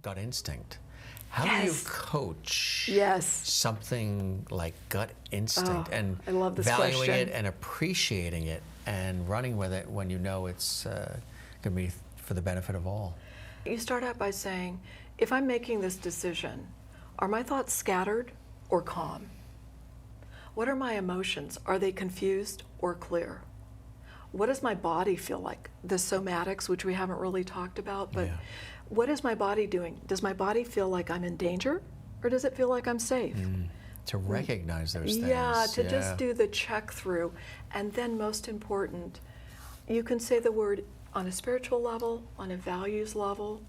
gut instinct. How do you Yes. coach Yes. something like gut instinct and I love this valuing question. it and appreciating it and running with it when you know it's going to be for the benefit of all? You start out by saying, if I'm making this decision, are my thoughts scattered or calm? What are my emotions? Are they confused or clear? What does my body feel like? The somatics, which we haven't really talked about, but Yeah. what is my body doing? Does my body feel like I'm in danger or does it feel like I'm safe? To recognize those things. Yeah, to just do the check through. And then most important, you can say the word on a spiritual level, on a values level.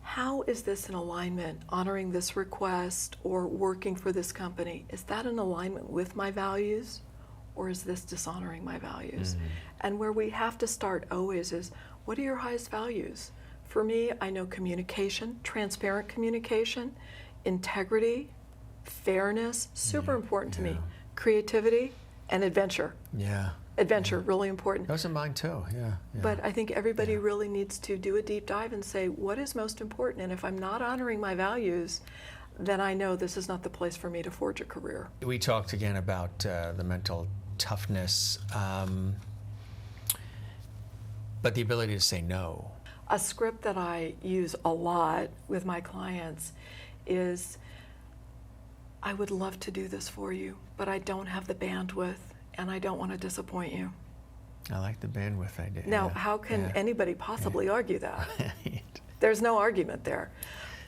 How is this in alignment, honoring this request or working for this company? Is that in alignment with my values or is this dishonoring my values? And where we have to start always is, what are your highest values? For me, I know communication, transparent communication, integrity, fairness, super important to me. Creativity and adventure. Yeah. Adventure, really important. Those are mine too, yeah. But I think everybody really needs to do a deep dive and say, what is most important? And if I'm not honoring my values, then I know this is not the place for me to forge a career. We talked again about the mental toughness, but the ability to say no. A script that I use a lot with my clients is, I would love to do this for you, but I don't have the bandwidth and I don't want to disappoint you. I like the bandwidth idea. Now, how can anybody possibly argue that? Right. There's no argument there.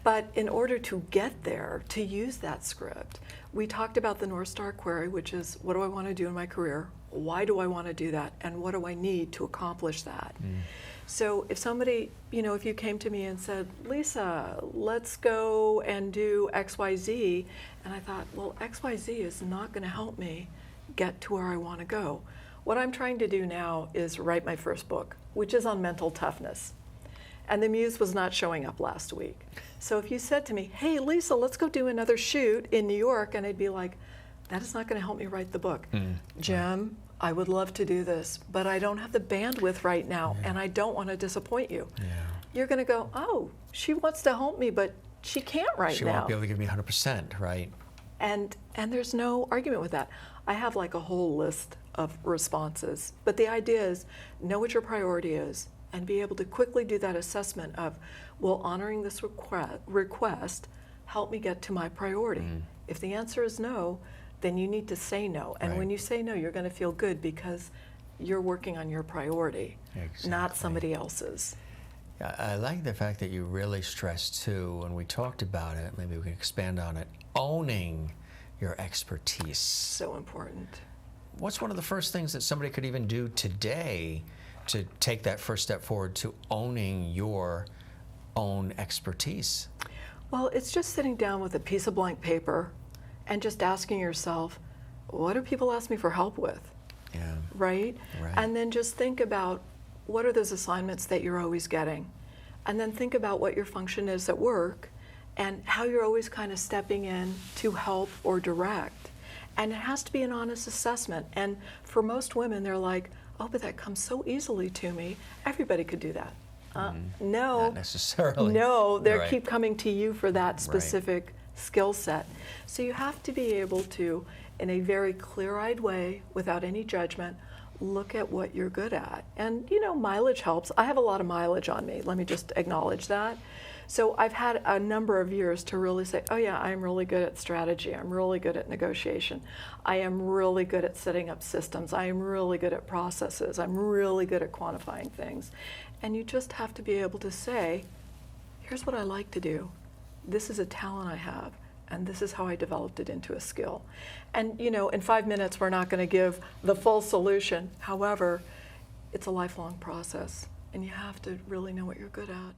But in order to get there, to use that script, we talked about the North Star query, which is, what do I want to do in my career? Why do I want to do that? And what do I need to accomplish that? So if somebody, if you came to me and said, Lisa, let's go and do XYZ, and I thought, well, XYZ is not going to help me get to where I want to go. What I'm trying to do now is write my first book, which is on mental toughness. And the muse was not showing up last week. So if you said to me, hey, Lisa, let's go do another shoot in New York, and I'd be like, that is not going to help me write the book. Jim, I would love to do this, but I don't have the bandwidth right now, and I don't want to disappoint you. You're going to go, oh, she wants to help me, but she can't right now. She won't be able to give me 100%, right? And there's no argument with that. I have like a whole list of responses, but the idea is, know what your priority is and be able to quickly do that assessment of, will honoring this request help me get to my priority? If the answer is no, then you need to say no. And when you say no, you're going to feel good because you're working on your priority, not somebody else's. I like the fact that you really stressed too, when we talked about it, maybe we can expand on it, owning your expertise. So important. What's one of the first things that somebody could even do today to take that first step forward to owning your own expertise? Well, it's just sitting down with a piece of blank paper and just asking yourself, what do people ask me for help with? Right? And then just think about, what are those assignments that you're always getting? And then think about what your function is at work and how you're always kind of stepping in to help or direct. And it has to be an honest assessment. And for most women, they're like, oh, but that comes so easily to me. Everybody could do that. No. Not necessarily. No, they keep coming to you for that specific skill set. So you have to be able to, in a very clear-eyed way, without any judgment, look at what you're good at. And mileage helps. I have a lot of mileage on me. Let me just acknowledge that. So I've had a number of years to really say, oh yeah, I'm really good at strategy. I'm really good at negotiation. I am really good at setting up systems. I am really good at processes. I'm really good at quantifying things. And you just have to be able to say, here's what I like to do. This is a talent I have. And this is how I developed it into a skill. And in 5 minutes, we're not going to give the full solution. However, it's a lifelong process, and you have to really know what you're good at.